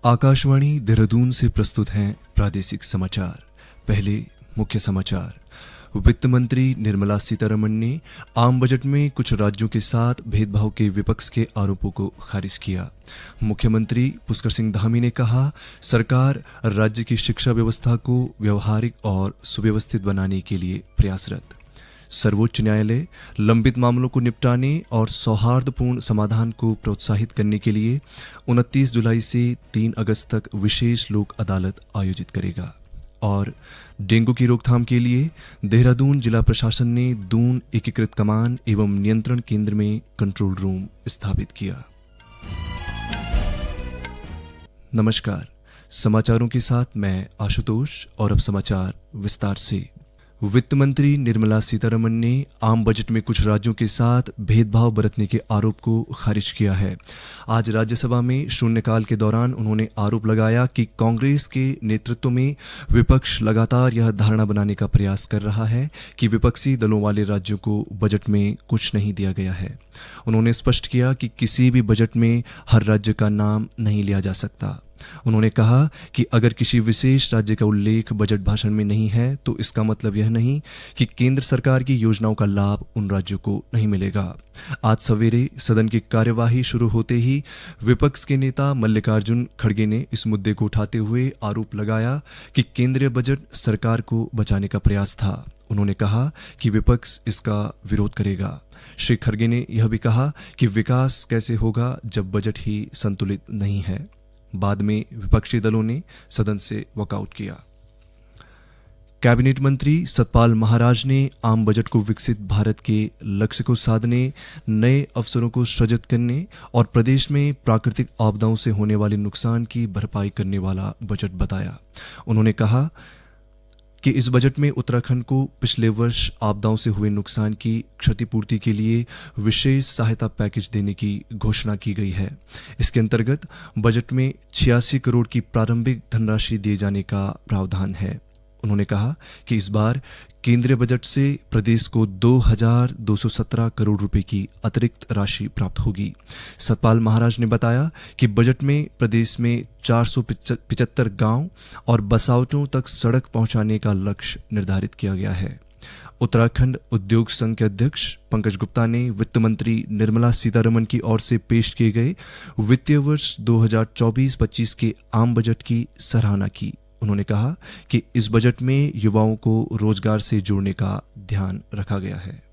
आकाशवाणी देहरादून से प्रस्तुत हैं प्रादेशिक समाचार। पहले मुख्य समाचार। वित्त मंत्री निर्मला सीतारमण ने आम बजट में कुछ राज्यों के साथ भेदभाव के विपक्ष के आरोपों को खारिज किया। मुख्यमंत्री पुष्कर सिंह धामी ने कहा, सरकार राज्य की शिक्षा व्यवस्था को व्यवहारिक और सुव्यवस्थित बनाने के लिए प्रयासरत। सर्वोच्च न्यायालय लंबित मामलों को निपटाने और सौहार्दपूर्ण समाधान को प्रोत्साहित करने के लिए 29 जुलाई से 3 अगस्त तक विशेष लोक अदालत आयोजित करेगा। और डेंगू की रोकथाम के लिए देहरादून जिला प्रशासन ने दून एकीकृत कमान एवं नियंत्रण केंद्र में कंट्रोल रूम स्थापित किया। नमस्कार, समाचारों के साथ मैं आशुतोष और अब समाचार विस्तार से। वित्त मंत्री निर्मला सीतारमण ने आम बजट में कुछ राज्यों के साथ भेदभाव बरतने के आरोप को खारिज किया है। आज राज्यसभा में शून्यकाल के दौरान उन्होंने आरोप लगाया कि कांग्रेस के नेतृत्व में विपक्ष लगातार यह धारणा बनाने का प्रयास कर रहा है कि विपक्षी दलों वाले राज्यों को बजट में कुछ नहीं दिया गया है। उन्होंने स्पष्ट किया कि किसी भी बजट में हर राज्य का नाम नहीं लिया जा सकता। उन्होंने कहा कि अगर किसी विशेष राज्य का उल्लेख बजट भाषण में नहीं है तो इसका मतलब यह नहीं कि केंद्र सरकार की योजनाओं का लाभ उन राज्यों को नहीं मिलेगा। आज सवेरे सदन की कार्यवाही शुरू होते ही विपक्ष के नेता मल्लिकार्जुन खड़गे ने इस मुद्दे को उठाते हुए आरोप लगाया कि केंद्रीय बजट सरकार को बचाने का प्रयास था। उन्होंने कहा कि विपक्ष इसका विरोध करेगा। श्री खड़गे ने यह भी कहा कि विकास कैसे होगा जब बजट ही संतुलित नहीं है। बाद में विपक्षी दलों ने सदन से वॉकआउट किया। कैबिनेट मंत्री सतपाल महाराज ने आम बजट को विकसित भारत के लक्ष्य को साधने, नए अवसरों को सृजित करने और प्रदेश में प्राकृतिक आपदाओं से होने वाले नुकसान की भरपाई करने वाला बजट बताया। उन्होंने कहा कि इस बजट में उत्तराखंड को पिछले वर्ष आपदाओं से हुए नुकसान की क्षतिपूर्ति के लिए विशेष सहायता पैकेज देने की घोषणा की गई है। इसके अंतर्गत बजट में 86 करोड़ की प्रारंभिक धनराशि दिए जाने का प्रावधान है। उन्होंने कहा कि इस बार केंद्रीय बजट से प्रदेश को 2217 करोड़ रुपए की अतिरिक्त राशि प्राप्त होगी। सतपाल महाराज ने बताया कि बजट में प्रदेश में 475 गांव और बसावटों तक सड़क पहुंचाने का लक्ष्य निर्धारित किया गया है। उत्तराखंड उद्योग संघ के अध्यक्ष पंकज गुप्ता ने वित्त मंत्री निर्मला सीतारमण की ओर से पेश किए गए वित्तीय वर्ष 2024-25 के आम बजट की सराहना की। उन्होंने कहा कि इस बजट में युवाओं को रोजगार से जोड़ने का ध्यान रखा गया है।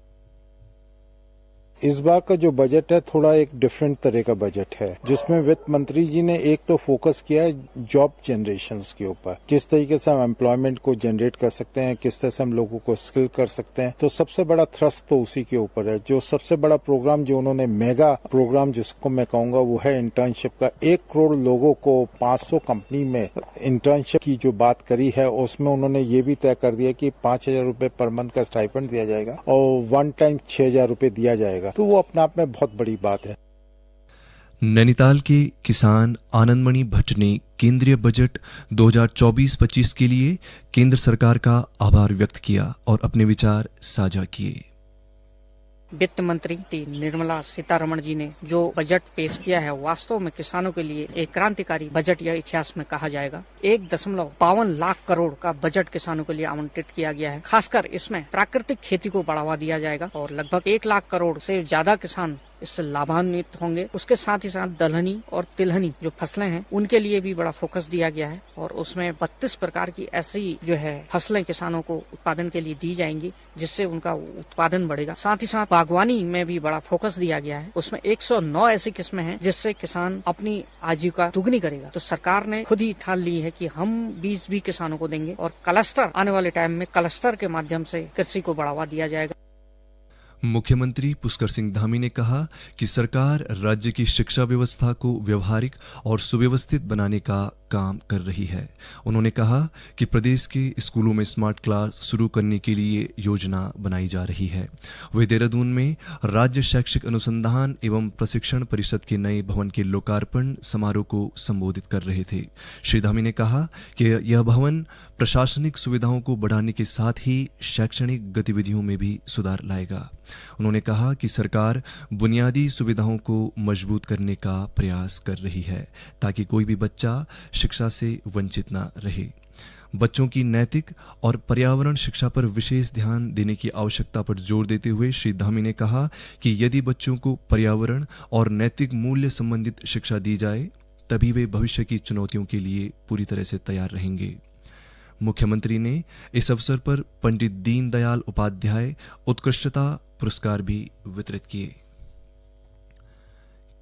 इस बार का जो बजट है थोड़ा एक डिफरेंट तरह का बजट है, जिसमें वित्त मंत्री जी ने एक तो फोकस किया है जॉब जनरेशंस के ऊपर, किस तरीके से हम एम्प्लॉयमेंट को जनरेट कर सकते हैं, किस तरह से हम लोगों को स्किल कर सकते हैं। तो सबसे बड़ा थ्रस्ट तो उसी के ऊपर है। जो सबसे बड़ा प्रोग्राम जो उन्होंने मेगा प्रोग्राम जिसको मैं कहूंगा वो है इंटर्नशिप का। 1 करोड़ लोगों को 500 कंपनी में इंटर्नशिप की जो बात करी है उसमें उन्होंने ये भी तय कर दिया कि 5,000 रुपए पर मंथ का स्टाइपेंड दिया जाएगा और 1 टाइम 6,000 रुपए दिया जाएगा। तो वो अपने आप में बहुत बड़ी बात है। नैनीताल के किसान आनंदमणि भट्ट ने केंद्रीय बजट 2024-25 के लिए केंद्र सरकार का आभार व्यक्त किया और अपने विचार साझा किए। वित्त मंत्री निर्मला सीतारमण जी ने जो बजट पेश किया है वास्तव में किसानों के लिए एक क्रांतिकारी बजट या इतिहास में कहा जाएगा। 1.52 लाख करोड़ का बजट किसानों के लिए आवंटित किया गया है। खासकर इसमें प्राकृतिक खेती को बढ़ावा दिया जाएगा और लगभग 1 लाख करोड़ से ज्यादा किसान इससे लाभान्वित होंगे। उसके साथ ही साथ दलहनी और तिलहनी जो फसलें हैं उनके लिए भी बड़ा फोकस दिया गया है और उसमें 32 प्रकार की ऐसी जो है फसलें किसानों को उत्पादन के लिए दी जाएंगी, जिससे उनका उत्पादन बढ़ेगा। साथ ही साथ बागवानी में भी बड़ा फोकस दिया गया है। उसमें 109 ऐसी किस्में हैं जिससे किसान अपनी आजीविका दुगनी करेगा। तो सरकार ने खुद ही ठान ली है कि हम बीज भी किसानों को देंगे और क्लस्टर आने वाले टाइम में क्लस्टर के माध्यम से कृषि को बढ़ावा दिया जाएगा। मुख्यमंत्री पुष्कर सिंह धामी ने कहा कि सरकार राज्य की शिक्षा व्यवस्था को व्यवहारिक और सुव्यवस्थित बनाने का काम कर रही है। उन्होंने कहा कि प्रदेश के स्कूलों में स्मार्ट क्लास शुरू करने के लिए योजना बनाई जा रही है। वे देहरादून में राज्य शैक्षिक अनुसंधान एवं प्रशिक्षण परिषद के नए भवन के लोकार्पण समारोह को संबोधित कर रहे थे। श्री धामी ने कहा कि यह भवन प्रशासनिक सुविधाओं को बढ़ाने के साथ ही शैक्षणिक गतिविधियों में भी सुधार लाएगा। उन्होंने कहा कि सरकार बुनियादी सुविधाओं को मजबूत करने का प्रयास कर रही है ताकि कोई भी बच्चा शिक्षा से वंचित न रहे। बच्चों की नैतिक और पर्यावरण शिक्षा पर विशेष ध्यान देने की आवश्यकता पर जोर देते हुए श्री धामी ने कहा कि यदि बच्चों को पर्यावरण और नैतिक मूल्य संबंधित शिक्षा दी जाए तभी वे भविष्य की चुनौतियों के लिए पूरी तरह से तैयार रहेंगे। मुख्यमंत्री ने इस अवसर पर पंडित दीनदयाल उपाध्याय उत्कृष्टता पुरस्कार भी वितरित किए।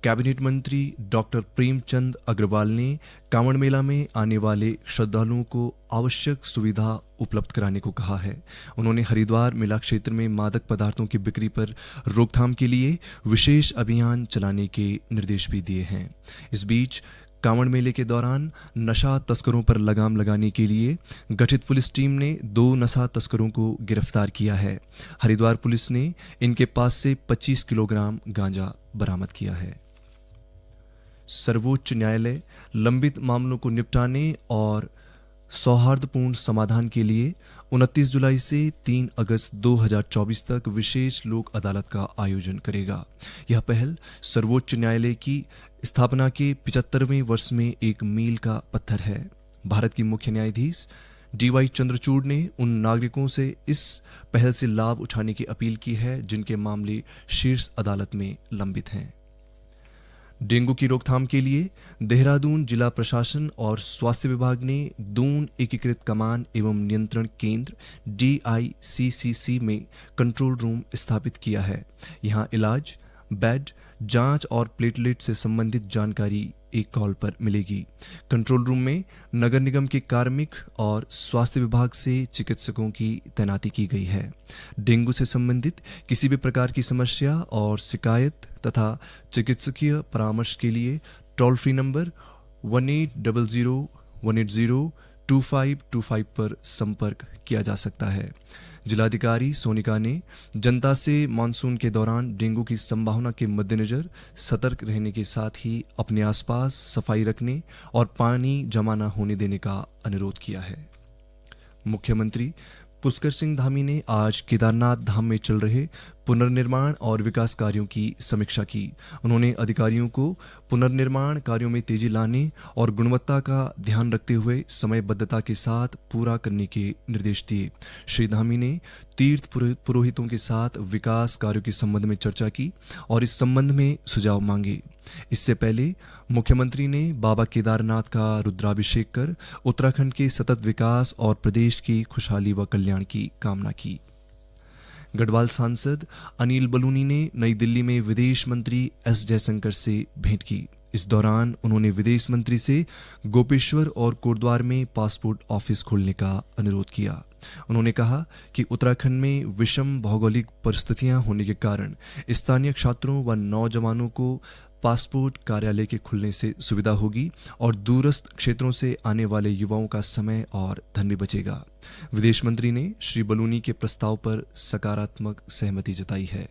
कैबिनेट मंत्री डॉक्टर प्रेमचंद अग्रवाल ने कांवड़ मेला में आने वाले श्रद्धालुओं को आवश्यक सुविधा उपलब्ध कराने को कहा है। उन्होंने हरिद्वार मेला क्षेत्र में मादक पदार्थों की बिक्री पर रोकथाम के लिए विशेष अभियान चलाने के निर्देश भी दिए हैं। इस बीच कांवड़ मेले के दौरान नशा तस्करों पर लगाम लगाने के लिए गठित पुलिस टीम ने 2 नशा तस्करों को गिरफ्तार किया है। हरिद्वार पुलिस ने इनके पास से 25 किलोग्राम गांजा बरामद किया है। सर्वोच्च न्यायालय लंबित मामलों को निपटाने और सौहार्दपूर्ण समाधान के लिए 29 जुलाई से 3 अगस्त 2024 तक विशेष लोक अदालत का आयोजन करेगा। यह पहल सर्वोच्च न्यायालय की स्थापना के 75वें वर्ष में एक मील का पत्थर है। भारत की मुख्य न्यायाधीश DY चंद्रचूड़ ने उन नागरिकों से इस पहल से लाभ उठाने की अपील की है जिनके मामले शीर्ष अदालत में लंबित हैं। डेंगू की रोकथाम के लिए देहरादून जिला प्रशासन और स्वास्थ्य विभाग ने दून एकीकृत कमान एवं नियंत्रण केंद्र DICCC में कंट्रोल रूम स्थापित किया है। यहां इलाज, बेड, जांच और प्लेटलेट से संबंधित जानकारी एक कॉल पर मिलेगी। कंट्रोल रूम में नगर निगम के कार्मिक और स्वास्थ्य विभाग से चिकित्सकों की तैनाती की गई है। डेंगू से संबंधित किसी भी प्रकार की समस्या और शिकायत तथा चिकित्सकीय परामर्श के लिए टोल फ्री नंबर 1800-180-2525 पर संपर्क किया जा सकता है। जिलाधिकारी सोनिका ने जनता से मानसून के दौरान डेंगू की संभावना के मद्देनजर सतर्क रहने के साथ ही अपने आसपास सफाई रखने और पानी जमा न होने देने का अनुरोध किया है। मुख्यमंत्री पुष्कर सिंह धामी ने आज केदारनाथ धाम में चल रहे पुनर्निर्माण और विकास कार्यों की समीक्षा की। उन्होंने अधिकारियों को पुनर्निर्माण कार्यों में तेजी लाने और गुणवत्ता का ध्यान रखते हुए समयबद्धता के साथ पूरा करने के निर्देश दिए। श्री धामी ने तीर्थ पुरोहितों के साथ विकास कार्यों के संबंध में चर्चा की और इस संबंध में सुझाव मांगे। इससे पहले मुख्यमंत्री ने बाबा केदारनाथ का रुद्राभिषेक कर उत्तराखंड के सतत विकास और प्रदेश की खुशहाली व कल्याण की कामना की। गढ़वाल सांसद अनिल बलूनी ने नई दिल्ली में विदेश मंत्री S जयशंकर से भेंट की। इस दौरान उन्होंने विदेश मंत्री से गोपेश्वर और कोटद्वार में पासपोर्ट ऑफिस खोलने का अनुरोध किया। उन्होंने कहा कि उत्तराखंड में विषम भौगोलिक परिस्थितियां होने के कारण स्थानीय छात्रों व नौजवानों को पासपोर्ट कार्यालय के खुलने से सुविधा होगी और दूरस्थ क्षेत्रों से आने वाले युवाओं का समय और धन भी बचेगा। विदेश मंत्री ने श्री बलूनी के प्रस्ताव पर सकारात्मक सहमति जताई है।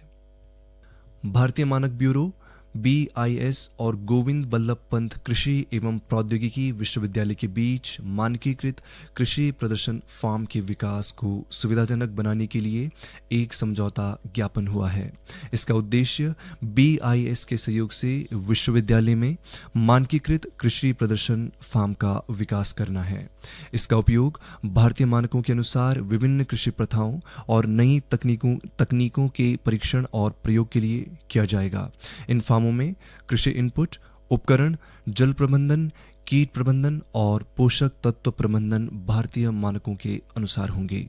भारतीय मानक ब्यूरो BIS और गोविंद बल्लभ पंत कृषि एवं प्रौद्योगिकी विश्वविद्यालय के बीच मानकीकृत कृषि प्रदर्शन फार्म के विकास को सुविधाजनक बनाने के लिए एक समझौता ज्ञापन हुआ है। इसका उद्देश्य BIS के सहयोग से विश्वविद्यालय में मानकीकृत कृषि प्रदर्शन फार्म का विकास करना है। इसका उपयोग भारतीय मानकों के अनुसार विभिन्न कृषि प्रथाओं और नई तकनीकों के परीक्षण और प्रयोग के लिए किया जाएगा। इन फार्मों में कृषि इनपुट, उपकरण, जल प्रबंधन, कीट प्रबंधन और पोषक तत्व प्रबंधन भारतीय मानकों के अनुसार होंगे।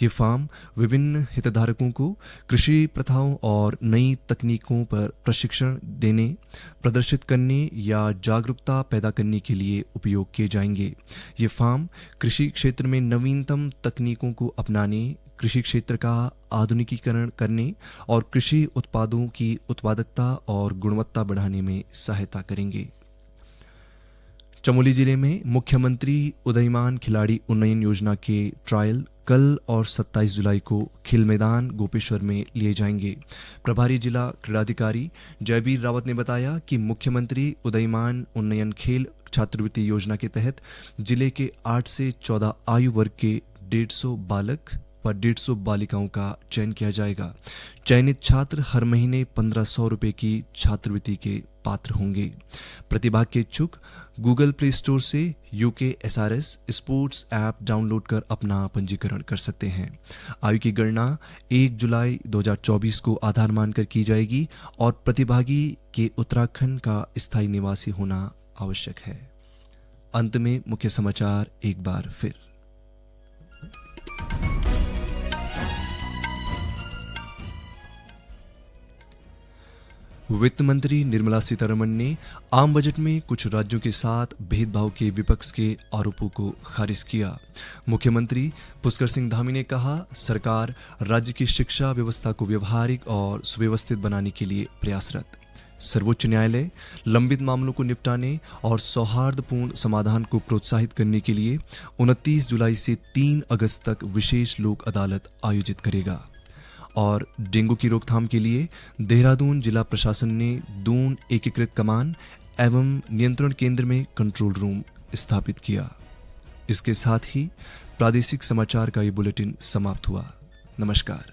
ये फार्म विभिन्न हितधारकों को कृषि प्रथाओं और नई तकनीकों पर प्रशिक्षण देने, प्रदर्शित करने या जागरूकता पैदा करने के लिए उपयोग किए जाएंगे। ये फार्म कृषि क्षेत्र में नवीनतम तकनीकों को अपनाने, कृषि क्षेत्र का आधुनिकीकरण करने और कृषि उत्पादों की उत्पादकता और गुणवत्ता बढ़ाने में सहायता करेंगे। चमोली जिले में मुख्यमंत्री उदयमान खिलाड़ी उन्नयन योजना के ट्रायल कल और 27 जुलाई को खेल मैदान गोपेश्वर में लिए जाएंगे। प्रभारी जिला क्रीड़ाधिकारी जयवीर रावत ने बताया कि मुख्यमंत्री उदयमान उन्नयन खेल छात्रवृत्ति योजना के तहत जिले के 8 से 14 आयु वर्ग के 150 बालक व 150 बालिकाओं का चयन किया जाएगा। चयनित छात्र हर महीने 1500 रुपए की छात्रवृत्ति के पात्र होंगे। प्रतिभाग के इच्छुक गूगल प्ले स्टोर से UKSRS स्पोर्ट्स ऐप डाउनलोड कर अपना पंजीकरण कर सकते हैं। आयु की गणना 1 जुलाई 2024 को आधार मानकर की जाएगी और प्रतिभागी के उत्तराखंड का स्थायी निवासी होना आवश्यक है। अंत में मुख्य समाचार एक बार फिर। वित्त मंत्री निर्मला सीतारमण ने आम बजट में कुछ राज्यों के साथ भेदभाव के विपक्ष के आरोपों को खारिज किया। मुख्यमंत्री पुष्कर सिंह धामी ने कहा, सरकार राज्य की शिक्षा व्यवस्था को व्यवहारिक और सुव्यवस्थित बनाने के लिए प्रयासरत। सर्वोच्च न्यायालय लंबित मामलों को निपटाने और सौहार्दपूर्ण समाधान को प्रोत्साहित करने के लिए 29 जुलाई से 3 अगस्त तक विशेष लोक अदालत आयोजित करेगा। और डेंगू की रोकथाम के लिए देहरादून जिला प्रशासन ने दून एकीकृत कमान एवं नियंत्रण केंद्र में कंट्रोल रूम स्थापित किया। इसके साथ ही प्रादेशिक समाचार का ये बुलेटिन समाप्त हुआ। नमस्कार।